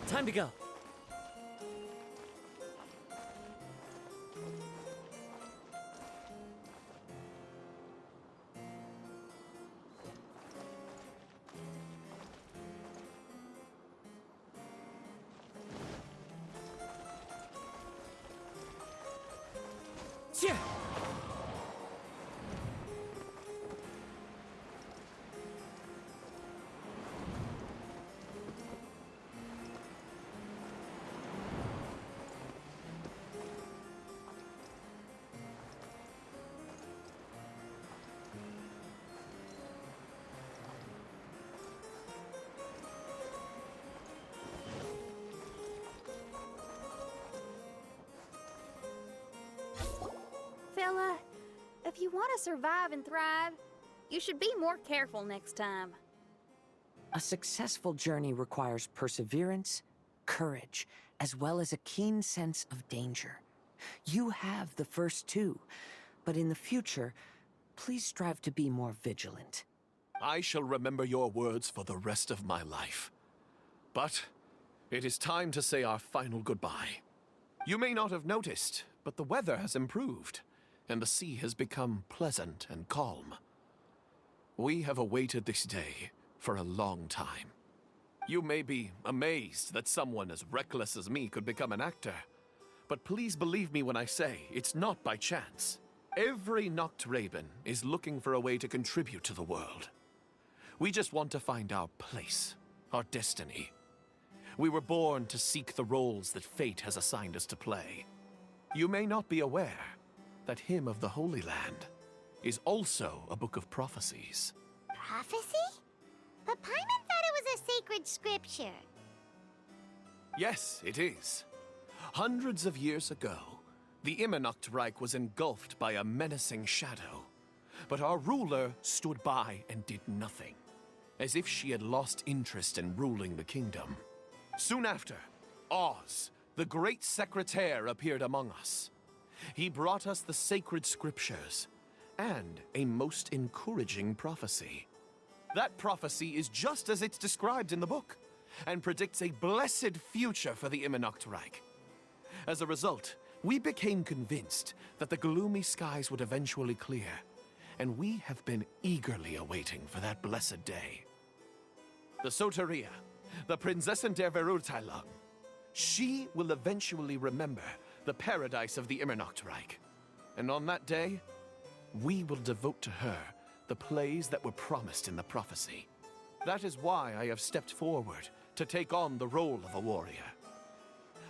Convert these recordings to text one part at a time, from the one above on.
Time to go. Yeah. Fella, if you want to survive and thrive, you should be more careful next time. A successful journey requires perseverance, courage, as well as a keen sense of danger. You have the first two, but in the future, please strive to be more vigilant. I shall remember your words for the rest of my life. But it is time to say our final goodbye. You may not have noticed, but the weather has improved, and the sea has become pleasant and calm. We have awaited this day for a long time. You may be amazed that someone as reckless as me could become an actor, but please believe me when I say it's not by chance. Every Noctraben is looking for a way to contribute to the world. We just want to find our place, our destiny. We were born to seek the roles that fate has assigned us to play. You may not be aware that Hymn of the Holy Land is also a book of prophecies. Prophecy? But Paimon thought it was a sacred scripture. Yes, it is. Hundreds of years ago, the Immernachtreich was engulfed by a menacing shadow. But our ruler stood by and did nothing, as if she had lost interest in ruling the kingdom. Soon after, Oz, the great secretaire, appeared among us. He brought us the sacred scriptures and a most encouraging prophecy. That prophecy is just as it's described in the book and predicts a blessed future for the Immernachtreich. As a result, we became convinced that the gloomy skies would eventually clear, and we have been eagerly awaiting for that blessed day. The Soteria, the Prinzessin der Verurteilung, she will eventually remember the paradise of the Immernachtreich. And on that day, we will devote to her the plays that were promised in the prophecy. That is why I have stepped forward to take on the role of a warrior.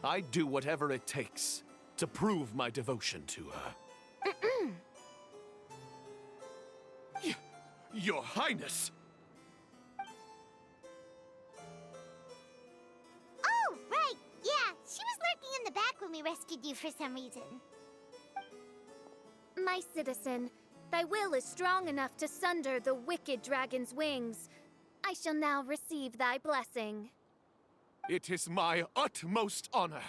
I'd do whatever it takes to prove my devotion to her. Your Highness! Oh, right, yeah. She was lurking in the back when we rescued you for some reason. My citizen, thy will is strong enough to sunder the wicked dragon's wings. I shall now receive thy blessing. It is my utmost honor.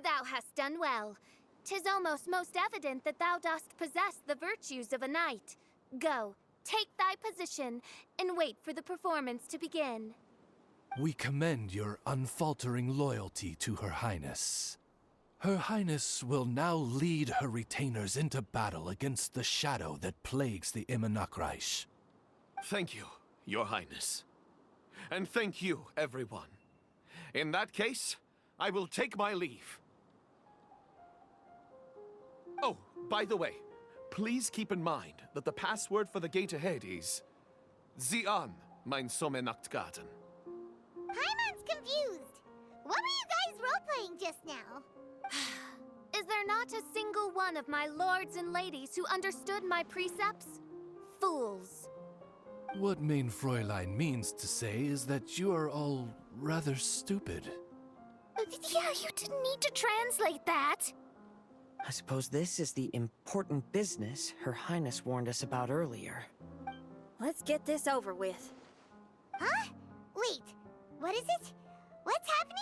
Thou hast done well. 'Tis almost most evident that thou dost possess the virtues of a knight. Go, take thy position, and wait for the performance to begin. We commend your unfaltering loyalty to Her Highness. Her Highness will now lead her retainers into battle against the shadow that plagues the Immernachtreich. Thank you, Your Highness. And thank you, everyone. In that case, I will take my leave. Oh, by the way, please keep in mind that the password for the gate ahead is Zian, mein Sommernachtgarten. Paimon's confused. What were you guys role-playing just now? Is there not a single one of my lords and ladies who understood my precepts? Fools. What mein Fräulein means to say is that you are all rather stupid. Yeah, you didn't need to translate that. I suppose this is the important business Her Highness warned us about earlier. Let's get this over with. Huh? Wait, what is it? What's happening?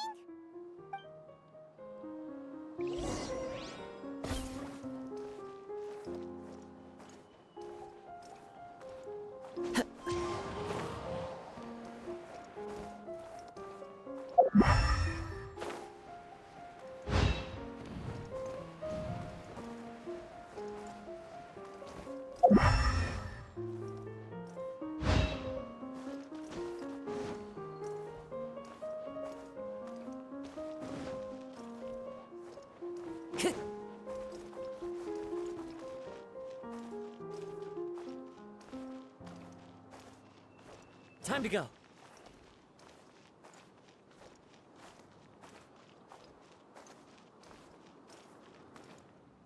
Time to go.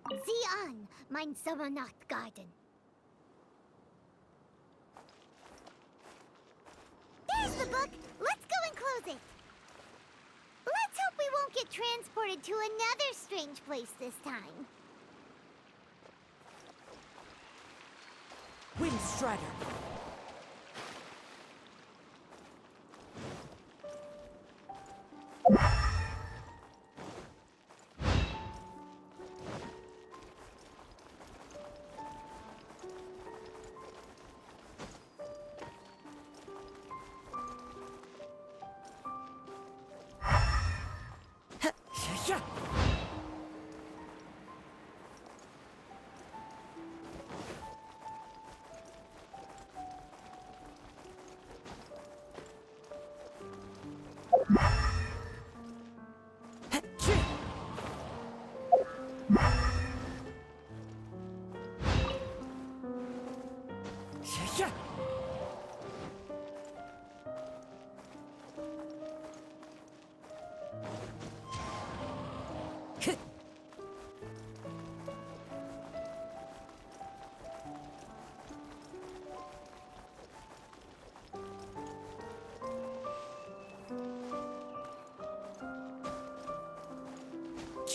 Zion, mein Sommernachtgarten. There's the book. Let's go and close it. Let's hope we won't get transported to another strange place this time. Windstrider! Yeah. Yeah.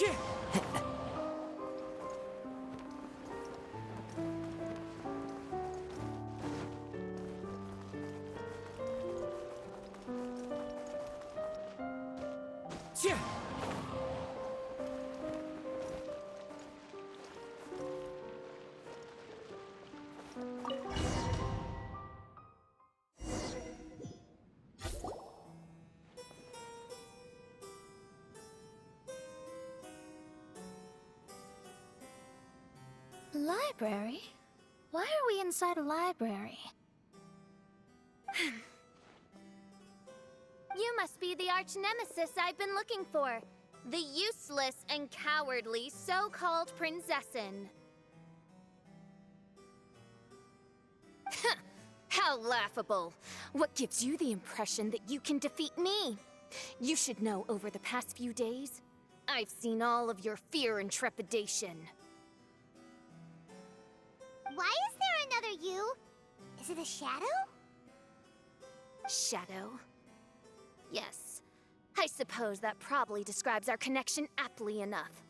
Yeah. Yeah. Library? Why are we inside a library? You must be the arch-nemesis I've been looking for. The useless and cowardly so-called princessin. How laughable. What gives you the impression that you can defeat me? You should know over the past few days, I've seen all of your fear and trepidation. Why is there another you? Is it a shadow? Shadow? Yes. I suppose that probably describes our connection aptly enough.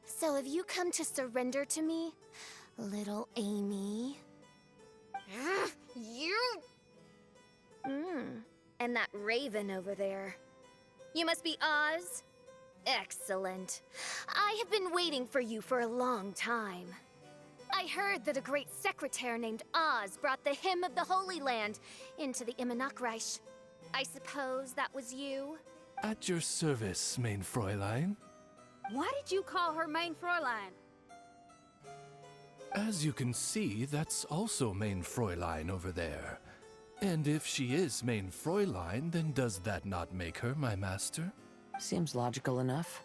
So have you come to surrender to me, little Amy? You... And that raven over there. You must be Oz? Excellent. I have been waiting for you for a long time. I heard that a great secretary named Oz brought the Hymn of the Holy Land into the Immernachtreich. I suppose that was you? At your service, mein Fräulein. Why did you call her Mein Fräulein? As you can see, that's also mein Fräulein over there. And if she is mein Fräulein, then does that not make her my master? Seems logical enough.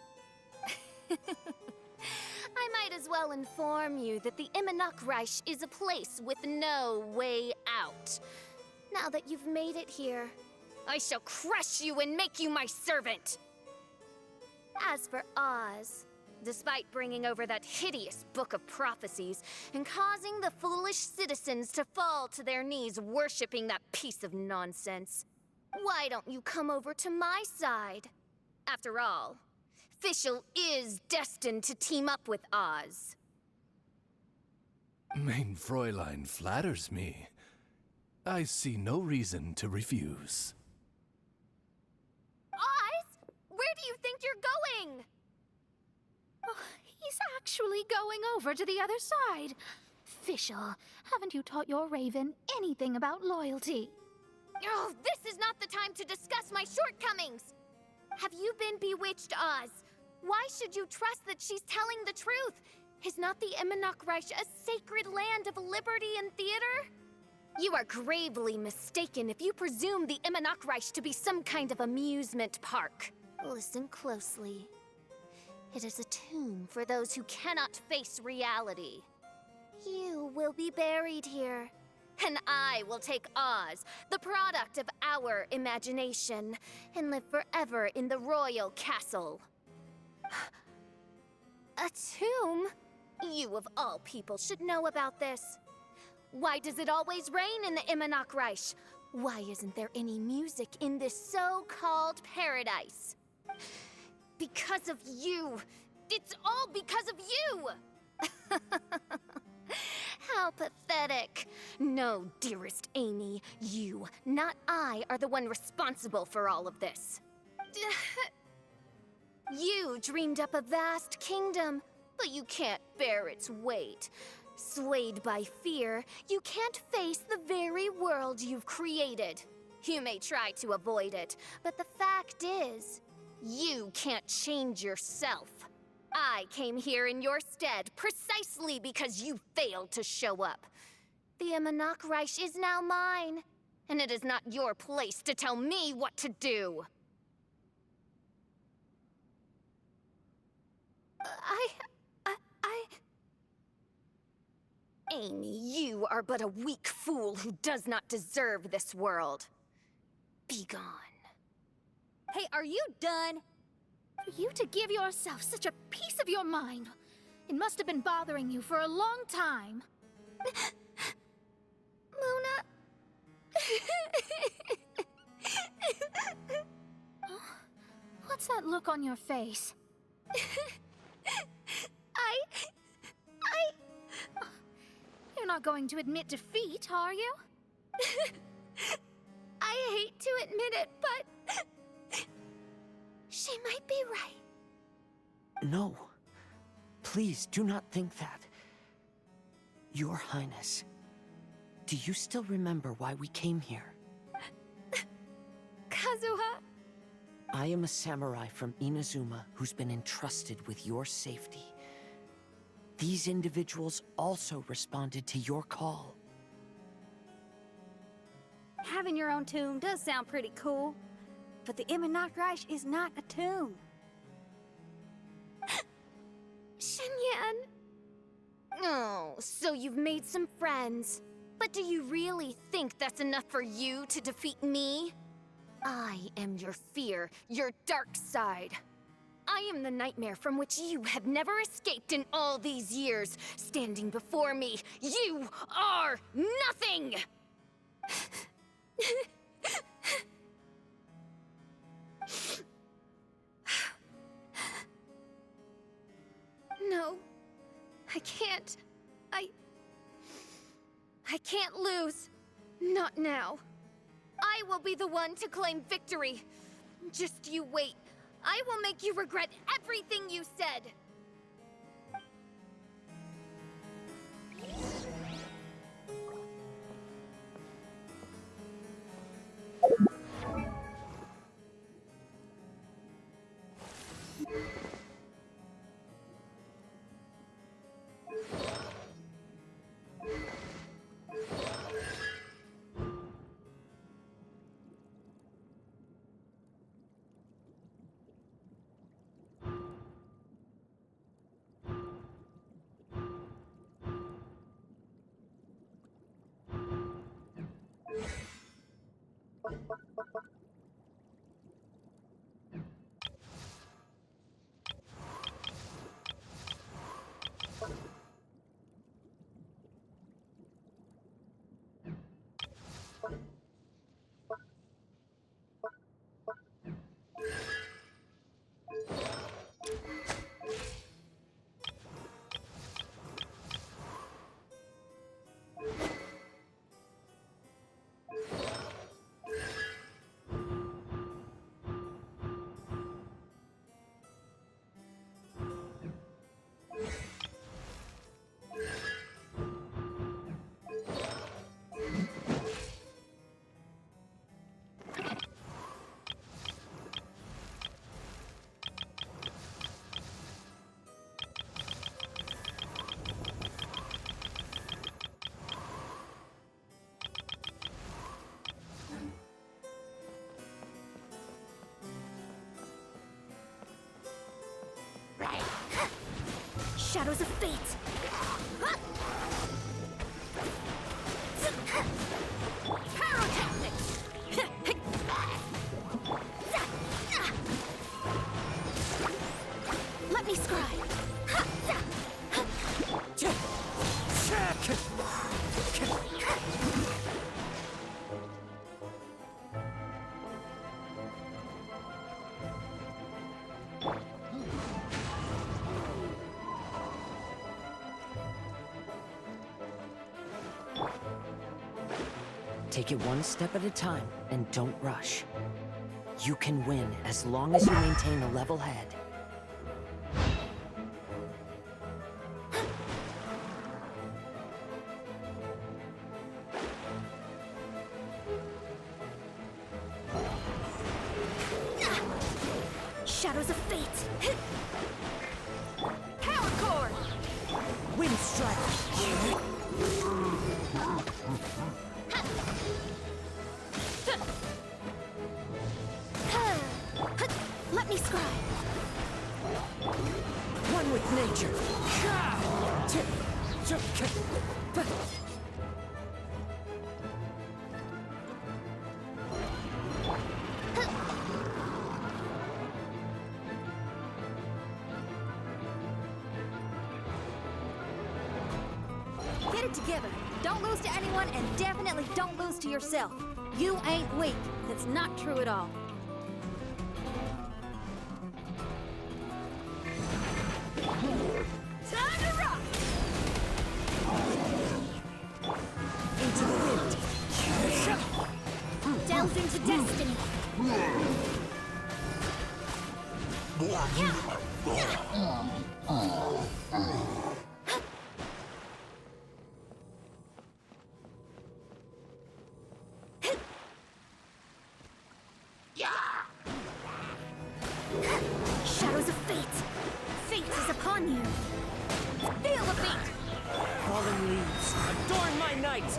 I might as well inform you that the Immernachtreich is a place with no way out. Now that you've made it here, I shall crush you and make you my servant! As for Oz, despite bringing over that hideous book of prophecies and causing the foolish citizens to fall to their knees worshipping that piece of nonsense, why don't you come over to my side? After all, Fischl is destined to team up with Oz. Mein Fräulein flatters me. I see no reason to refuse. Oz? Where do you think you're going? Oh, he's actually going over to the other side. Fischl, haven't you taught your raven anything about loyalty? Oh, this is not the time to discuss my shortcomings! Have you been bewitched, Oz? Why should you trust that she's telling the truth? Is not the Immernachtreich a sacred land of liberty and theater? You are gravely mistaken if you presume the Immernachtreich to be some kind of amusement park. Listen closely. It is a tomb for those who cannot face reality. You will be buried here, And I will take Oz, the product of our imagination, and live forever in the royal castle. A tomb? You of all people should know about this. Why does it always rain in the Immonok Reich? Why isn't there any music in this so-called paradise? Because of you. It's all because of you! How pathetic. No, dearest Amy, you, not I, are the one responsible for all of this. You dreamed up a vast kingdom, but you can't bear its weight. Swayed by fear, you can't face the very world you've created. You may try to avoid it, but the fact is, you can't change yourself. I came here in your stead precisely because you failed to show up. The Immonok Reich is now mine, and it is not your place to tell me what to do. Amy, you are but a weak fool who does not deserve this world. Be gone. Hey, are you done? For you to give yourself such a piece of your mind, it must have been bothering you for a long time. Luna. What's that look on your face? You're not going to admit defeat, are you? I hate to admit it, but she might be right. No. Please do not think that. Your Highness, do you still remember why we came here? Kazuha? I am a samurai from Inazuma who's been entrusted with your safety. These individuals also responded to your call. Having your own tomb does sound pretty cool, but the Immonok Reich is not a tomb. Shenyan. Oh, so you've made some friends. But do you really think that's enough for you to defeat me? I am your fear, your dark side. I am the nightmare from which you have never escaped in all these years. Standing before me, you are nothing! No, I can't. I can't lose. Not now. I will be the one to claim victory. Just you wait. I will make you regret everything you said. Shadows of Fate! Take it one step at a time and don't rush. You can win as long as you maintain a level head. Shadows of fate! Power core! Wind strike! Let me scry! One with nature! Get it together. Don't lose to anyone, and definitely don't lose to yourself. You ain't weak. That's not true at all. Time to rock! Into the wind! Delve into destiny. Shadows of fate. Fate is upon you. Feel the beat. Fallen leaves, adorn my night!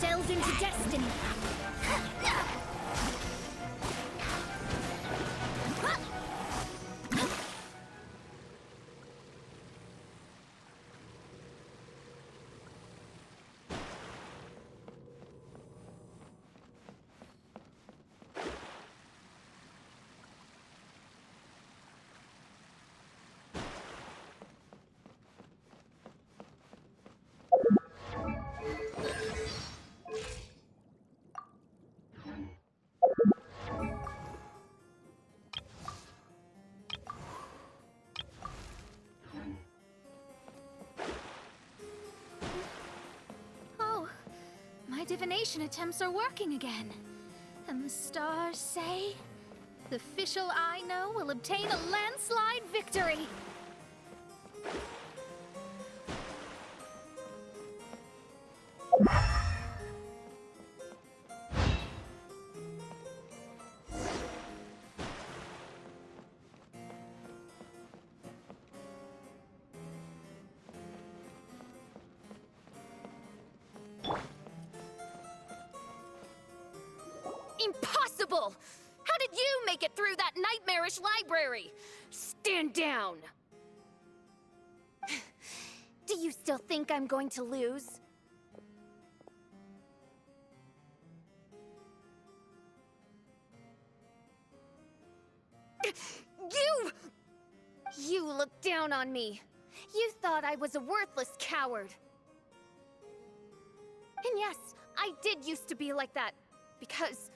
Delve into destiny. Oh, my divination attempts are working again. And the stars say the Fischl I know will obtain a landslide victory. Impossible! How did you make it through that nightmarish library? Stand down! Do you still think I'm going to lose? You looked down on me. You thought I was a worthless coward. And yes, I did used to be like that, because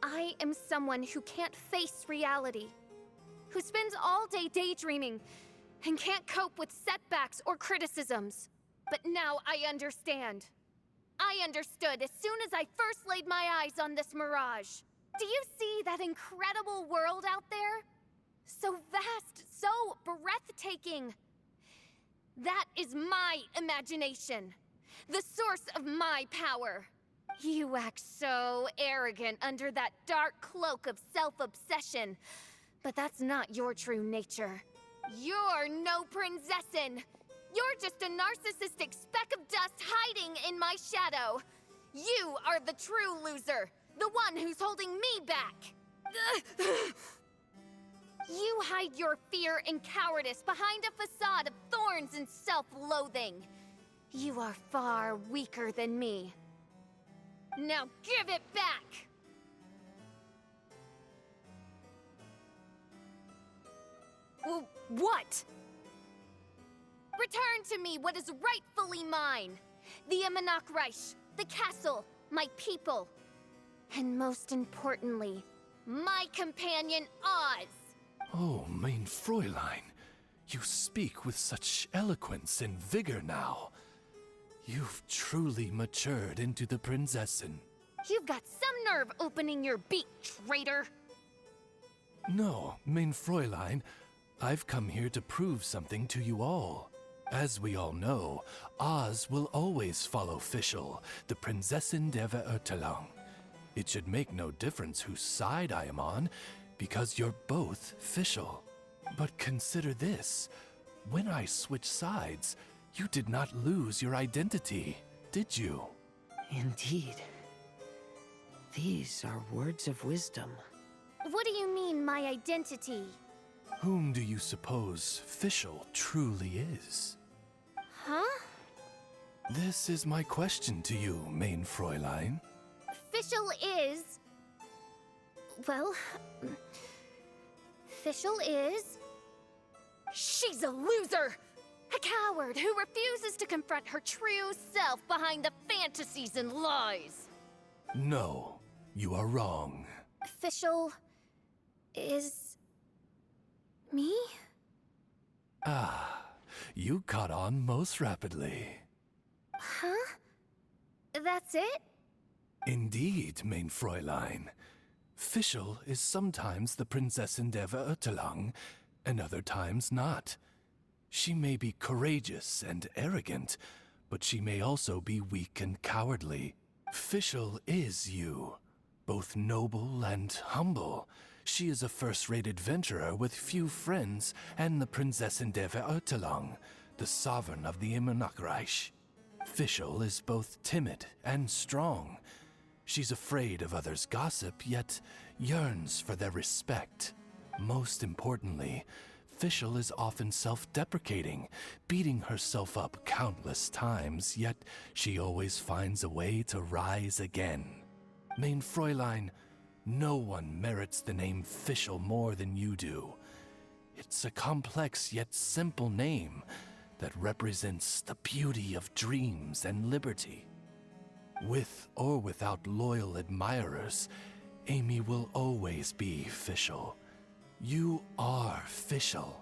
I am someone who can't face reality, who spends all day daydreaming, and can't cope with setbacks or criticisms. But now I understand. I understood as soon as I first laid my eyes on this mirage. Do you see that incredible world out there? So vast, so breathtaking. That is my imagination, the source of my power. You act so arrogant under that dark cloak of self-obsession, but that's not your true nature. You're no princessin. You're just a narcissistic speck of dust hiding in my shadow. You are the true loser, the one who's holding me back. You hide your fear and cowardice behind a facade of thorns and self-loathing. You are far weaker than me. Now give it back! What? Return to me what is rightfully mine. The Reich, the castle, my people. And most importantly, my companion Oz. Oh, mein Fräulein, you speak with such eloquence and vigor now. You've truly matured into the Prinzessin. You've got some nerve opening your beak, traitor! No, mein Fräulein, I've come here to prove something to you all. As we all know, Oz will always follow Fischl, the Prinzessin der Verurteilung. It should make no difference whose side I am on, because you're both Fischl. But consider this. When I switched sides, you did not lose your identity, did you? Indeed. These are words of wisdom. What do you mean, my identity? Whom do you suppose Fischl truly is? Huh? This is my question to you, mein Fräulein. Fischl is... Well... Fischl is... She's a loser! A coward who refuses to confront her true self behind the fantasies and lies! No, you are wrong. Fischl... is... me? Ah, you caught on most rapidly. Huh? That's it? Indeed, mein Fräulein. Fischl is sometimes the Prinzessin der Verurteilung, and other times not. She may be courageous and arrogant, but she may also be weak and cowardly. Fischl is you, both noble and humble. She is a first-rate adventurer with few friends and the Prinzessin der Verurteilung, the sovereign of the Immernachtreich. Fischl is both timid and strong. She's afraid of others' gossip, yet yearns for their respect. Most importantly, Fischl is often self-deprecating, beating herself up countless times, yet she always finds a way to rise again. Mein Fräulein, no one merits the name Fischl more than you do. It's a complex yet simple name that represents the beauty of dreams and liberty. With or without loyal admirers, Amy will always be Fischl. You are Fischl,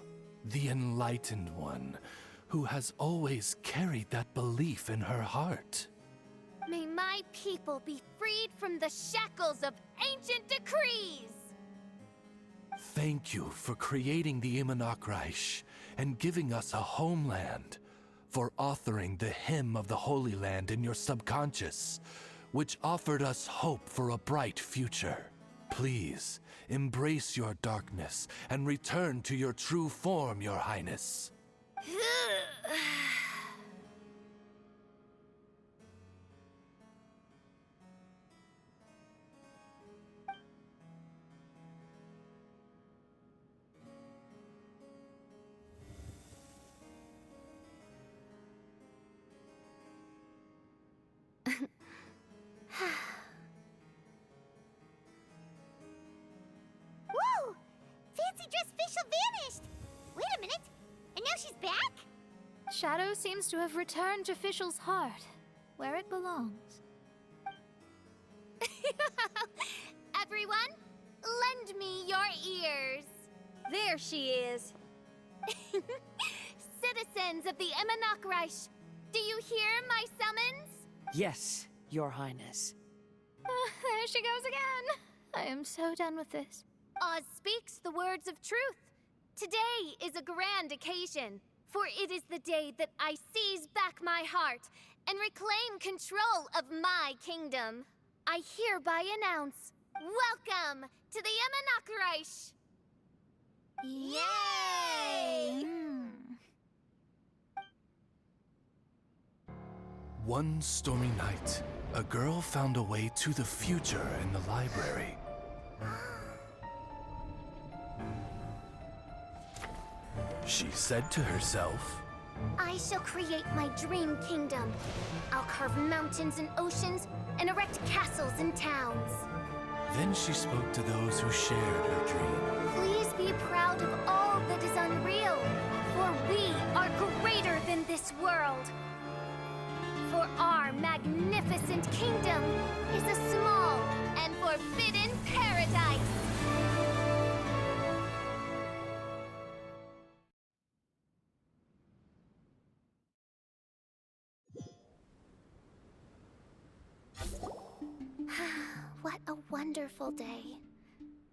the enlightened one, who has always carried that belief in her heart. May my people be freed from the shackles of ancient decrees! Thank you for creating the Immernachtreich and giving us a homeland, for authoring the hymn of the Holy Land in your subconscious, which offered us hope for a bright future. Please, embrace your darkness and return to your true form, Your Highness. Whoa! Fancy dress Fischl vanished! Wait a minute! And now she's back? Shadow seems to have returned to Fischl's heart, where it belongs. Everyone, lend me your ears. There she is. Citizens of the Immernachtreich, do you hear my summons? Yes, Your Highness. There she goes again. I am so done with this. Oz speaks the words of truth. Today is a grand occasion, for it is the day that I seize back my heart and reclaim control of my kingdom. I hereby announce, welcome to the Immernachtreich! Yay! One stormy night, a girl found a way to the future in the library. She said to herself, I shall create my dream kingdom. I'll carve mountains and oceans and erect castles and towns. then she spoke to those who shared her dream. Please be proud of all that is unreal, for we are greater than this world. For our magnificent kingdom is a small and forbidden paradise. What a wonderful day.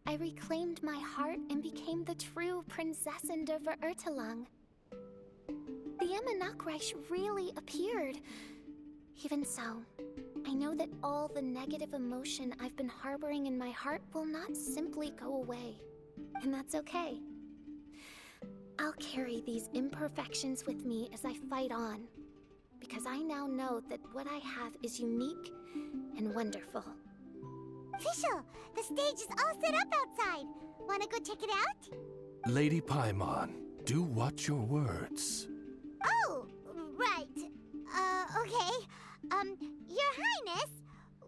I reclaimed my heart and became the true Prinzessin der Verurteilung. The Immernachtreich really appeared. Even so, I know that all the negative emotion I've been harboring in my heart will not simply go away. And that's okay. I'll carry these imperfections with me as I fight on, because I now know that what I have is unique and wonderful. Fischl, the stage is all set up outside. Wanna go check it out? Lady Paimon, do watch your words. Oh, right. Okay. Your Highness,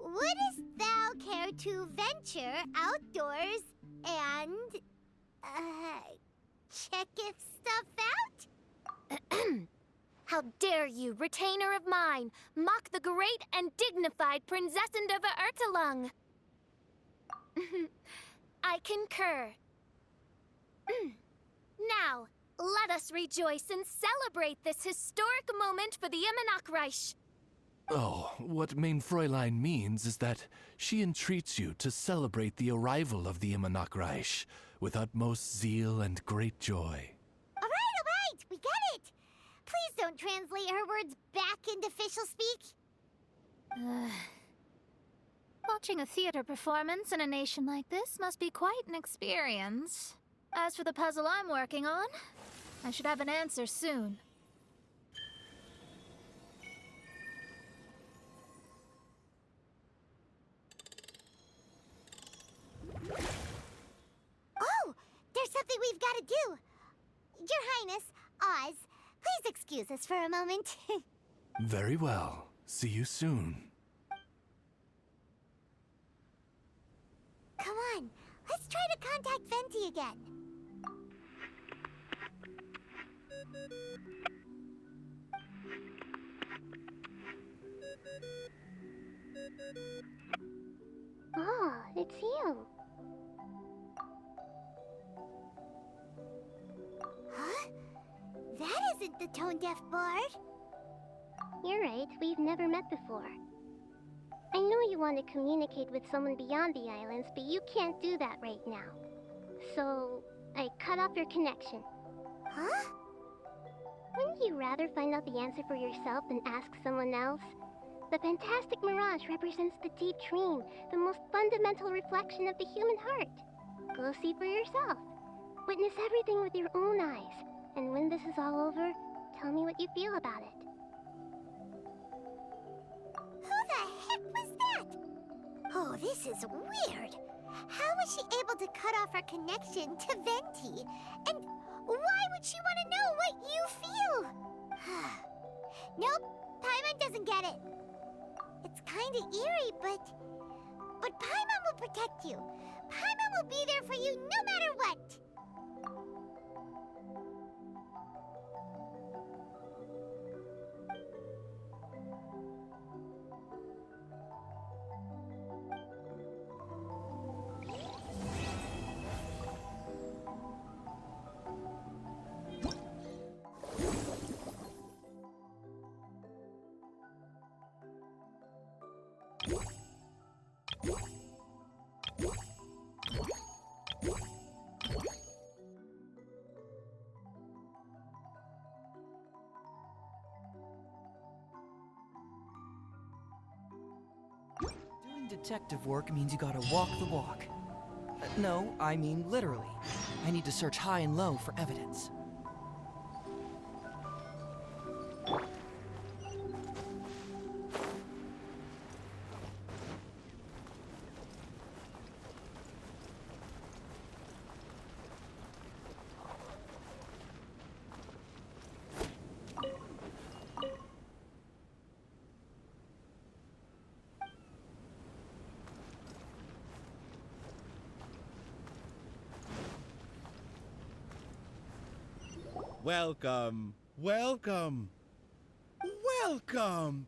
wouldst thou care to venture outdoors and, checketh stuff out? How dare you, retainer of mine, mock the great and dignified Prinzessin der Verurteilung? I concur. Now, let us rejoice and celebrate this historic moment for the Immernachtreich. Oh, what Mein Fräulein means is that she entreats you to celebrate the arrival of the Immernachtreich with utmost zeal and great joy. All right, we get it. Please don't translate her words back into Fischl speak. Watching a theater performance in a nation like this must be quite an experience. As for the puzzle I'm working on, I should have an answer soon. Oh, there's something we've got to do. Your Highness, Oz, please excuse us for a moment. Very well. See you soon. Come on, let's try to contact Venti again. Oh, it's you. Huh? That isn't the tone-deaf bard. You're right, we've never met before. I know you want to communicate with someone beyond the islands, but you can't do that right now. So, I cut off your connection. Huh? Wouldn't you rather find out the answer for yourself than ask someone else? The fantastic mirage represents the deep dream, the most fundamental reflection of the human heart. Go see for yourself. Witness everything with your own eyes. And when this is all over, tell me what you feel about it. Who the heck was that? Oh, this is weird. How was she able to cut off her connection to Venti? And why would she want to know what you feel? Nope, Paimon doesn't get it. It's kinda eerie, but Paimon will protect you. Paimon will be there for you no matter what. Doing detective work means you gotta walk the walk. No, I mean literally. I need to search high and low for evidence. Welcome, welcome, welcome!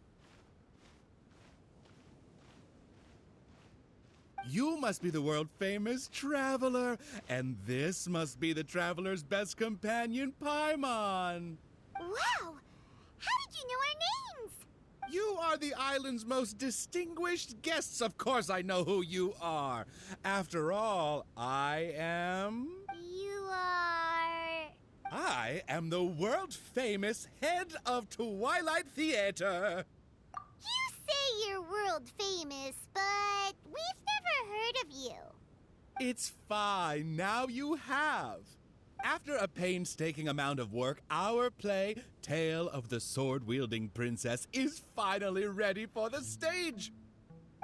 You must be the world-famous traveler, and this must be the traveler's best companion, Paimon! Wow! How did you know our names? You are the island's most distinguished guests. Of course I know who you are. After all, I am the world-famous head of Twilight Theater. You say you're world famous, but we've never heard of you. It's fine. Now you have. After a painstaking amount of work, our play, Tale of the Sword-Wielding Princess, is finally ready for the stage.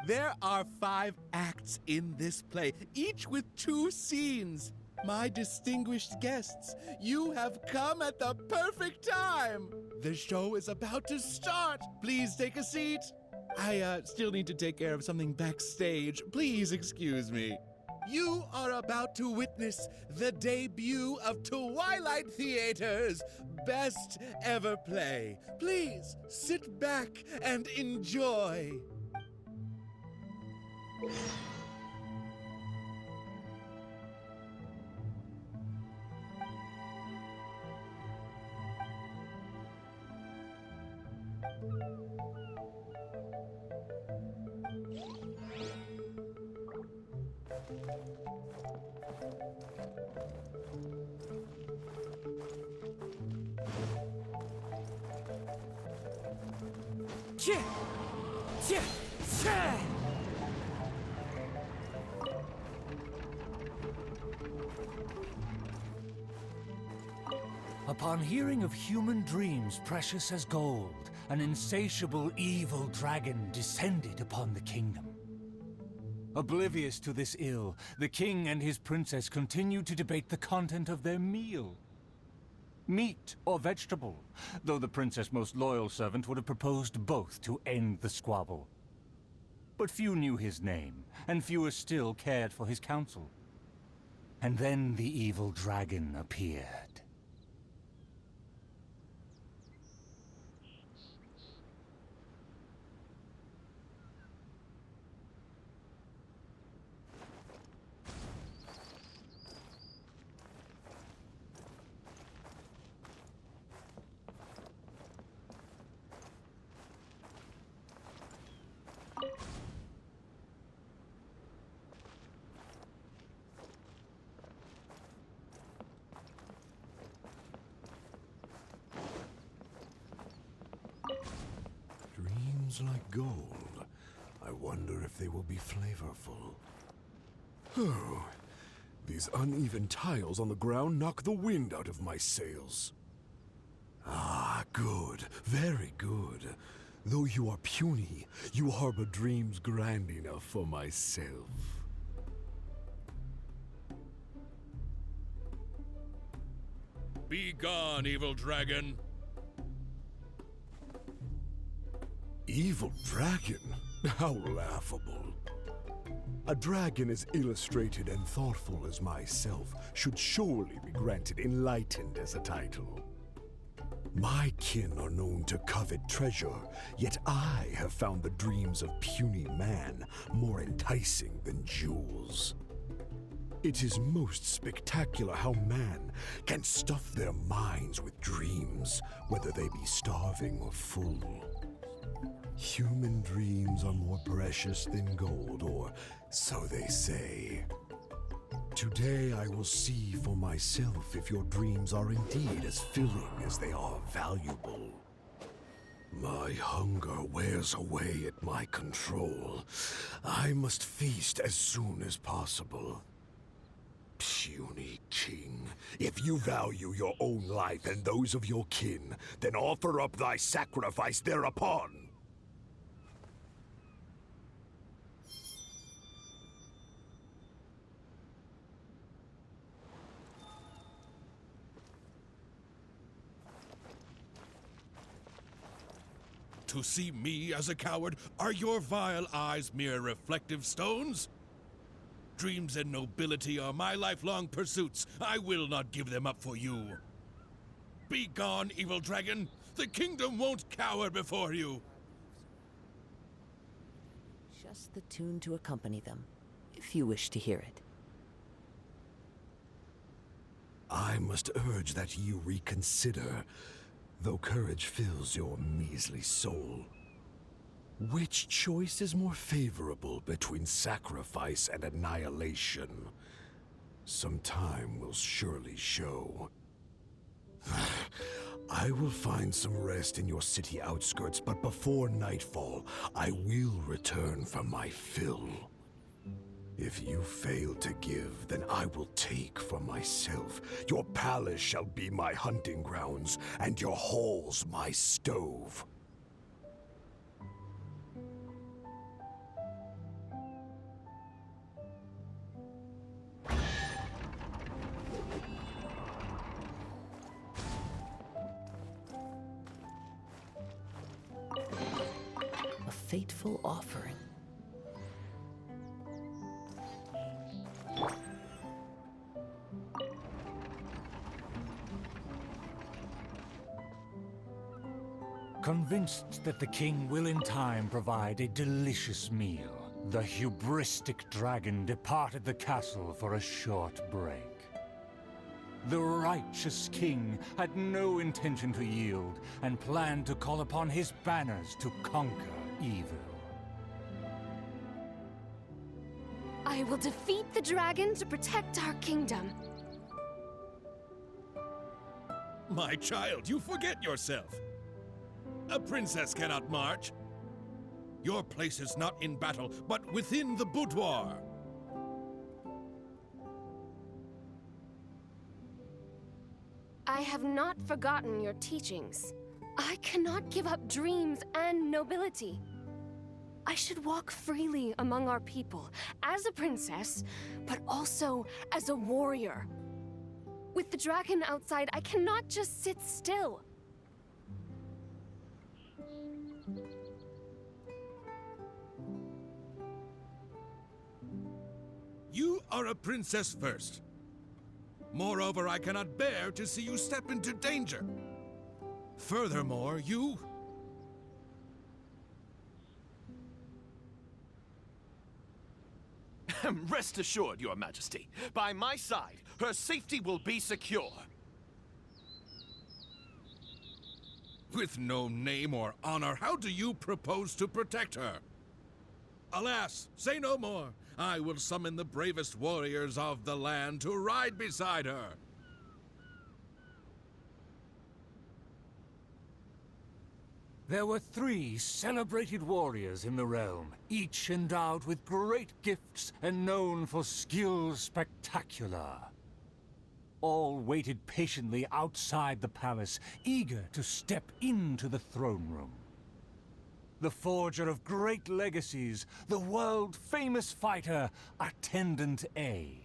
There are 5 acts in this play, each with 2 scenes. My distinguished guests, you have come at the perfect time. The show is about to start. Please take a seat. I still need to take care of something backstage. Please excuse me. You are about to witness the debut of Twilight Theater's best ever play. Please sit back and enjoy. Upon hearing of human dreams precious as gold, an insatiable evil dragon descended upon the kingdom. Oblivious to this ill, the king and his princess continued to debate the content of their meal. Meat or vegetable, though the princess' most loyal servant would have proposed both to end the squabble. But few knew his name, and fewer still cared for his counsel. And then the evil dragon appeared. Dreams like gold. I wonder if they will be flavorful. Oh, these uneven tiles on the ground knock the wind out of my sails. Ah, good. Very good. Though you are puny, you harbor dreams grand enough for myself. Be gone, evil dragon. Evil dragon? How laughable. A dragon as illustrated and thoughtful as myself should surely be granted enlightened as a title. My kin are known to covet treasure, yet I have found the dreams of puny man more enticing than jewels. It is most spectacular how man can stuff their minds with dreams, whether they be starving or full. Human dreams are more precious than gold, or so they say. Today I will see for myself if your dreams are indeed as filling as they are valuable. My hunger wears away at my control. I must feast as soon as possible. Puny king, if you value your own life and those of your kin, then offer up thy sacrifice thereupon. To see me as a coward, are your vile eyes mere reflective stones? Dreams and nobility are my lifelong pursuits. I will not give them up for you. Be gone, evil dragon. The kingdom won't cower before you. Just the tune to accompany them, if you wish to hear it. I must urge that you reconsider, though courage fills your measly soul. Which choice is more favorable between sacrifice and annihilation? Some time will surely show. I will find some rest in your city outskirts, but before nightfall, I will return for my fill. If you fail to give, then I will take for myself. Your palace shall be my hunting grounds, and your halls my stove. A fateful offering. Convinced that the king will in time provide a delicious meal, the hubristic dragon departed the castle for a short break. The righteous king had no intention to yield and planned to call upon his banners to conquer evil. I will defeat the dragon to protect our kingdom. My child, you forget yourself. A princess cannot march. Your place is not in battle, but within the boudoir. I have not forgotten your teachings. I cannot give up dreams and nobility. I should walk freely among our people, as a princess, but also as a warrior. With the dragon outside, I cannot just sit still. You are a princess first. Moreover, I cannot bear to see you step into danger. Furthermore, you... Rest assured, Your Majesty. By my side, her safety will be secure. With no name or honor, how do you propose to protect her? Alas, say no more. I will summon the bravest warriors of the land to ride beside her. There were 3 celebrated warriors in the realm, each endowed with great gifts and known for skills spectacular. All waited patiently outside the palace, eager to step into the throne room. The forger of great legacies, the world-famous fighter, Attendant A.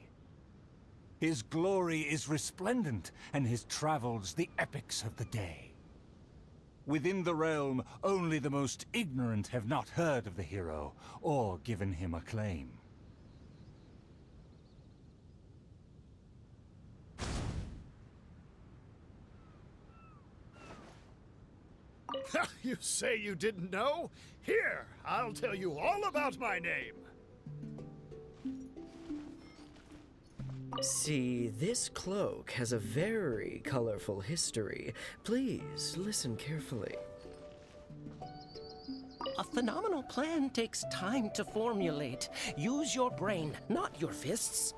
His glory is resplendent, and his travels the epics of the day. Within the realm, only the most ignorant have not heard of the hero, or given him acclaim. You say you didn't know? Here, I'll tell you all about my name. See, this cloak has a very colorful history. Please, listen carefully. A phenomenal plan takes time to formulate. Use your brain, not your fists.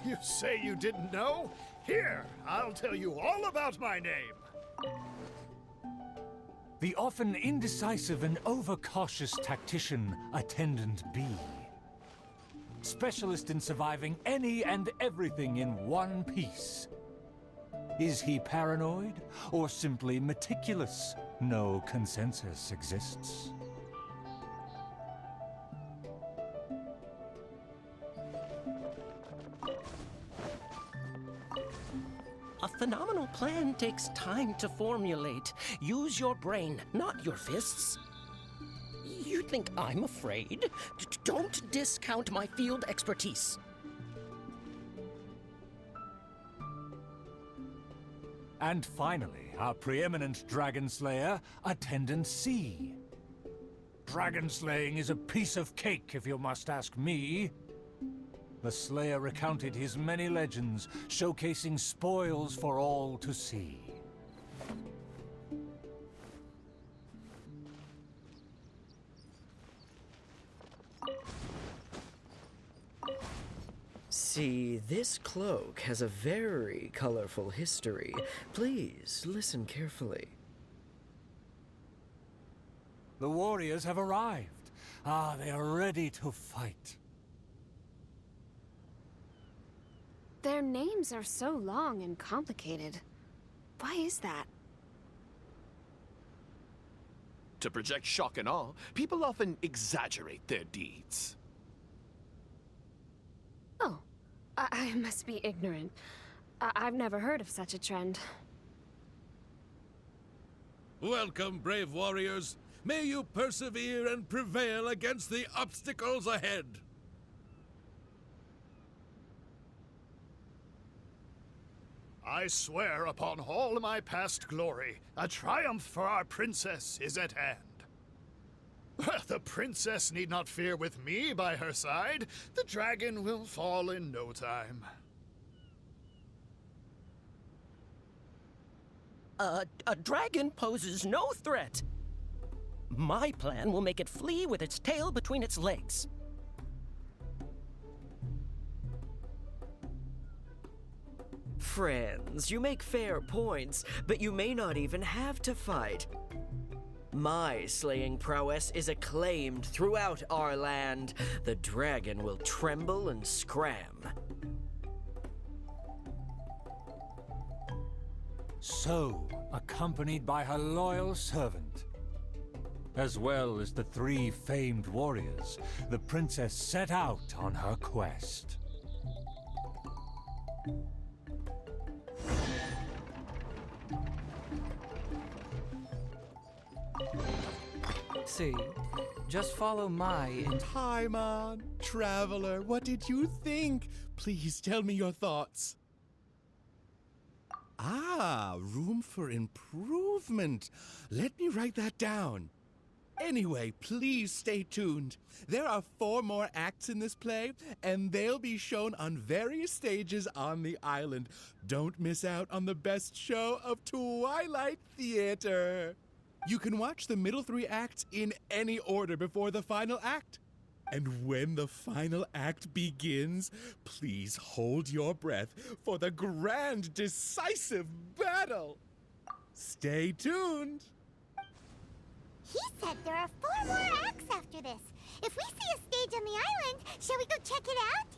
You say you didn't know? Here, I'll tell you all about my name. The often indecisive and overcautious tactician, Attendant B. Specialist in surviving any and everything in one piece. Is he paranoid, or simply meticulous? No consensus exists. A phenomenal plan takes time to formulate. Use your brain, not your fists. You think I'm afraid? Don't discount my field expertise. And finally, our preeminent dragon slayer, Attendant C. Dragon slaying is a piece of cake, if you must ask me. The Slayer recounted his many legends, showcasing spoils for all to see. See, this cloak has a very colorful history. Please listen carefully. The warriors have arrived. Ah, they are ready to fight. Their names are so long and complicated. Why is that? To project shock and awe, people often exaggerate their deeds. Oh, I must be ignorant. I've never heard of such a trend. Welcome, brave warriors. May you persevere and prevail against the obstacles ahead. I swear upon all my past glory, a triumph for our princess is at hand. The princess need not fear with me by her side. The dragon will fall in no time. A dragon poses no threat. My plan will make it flee with its tail between its legs. Friends, you make fair points, but you may not even have to fight. My slaying prowess is acclaimed throughout our land. The dragon will tremble and scram. So, accompanied by her loyal servant, as well as the 3 famed warriors, the princess set out on her quest. See, just follow my Paimon, traveler, what did you think? Please tell me your thoughts. Ah, room for improvement. Let me write that down. Anyway, please stay tuned. There are 4 more acts in this play, and they'll be shown on various stages on the island. Don't miss out on the best show of Twilight Theater. You can watch the middle 3 acts in any order before the final act. And when the final act begins, please hold your breath for the grand, decisive battle. Stay tuned. He said there are 4 more acts after this. If we see a stage on the island, shall we go check it out?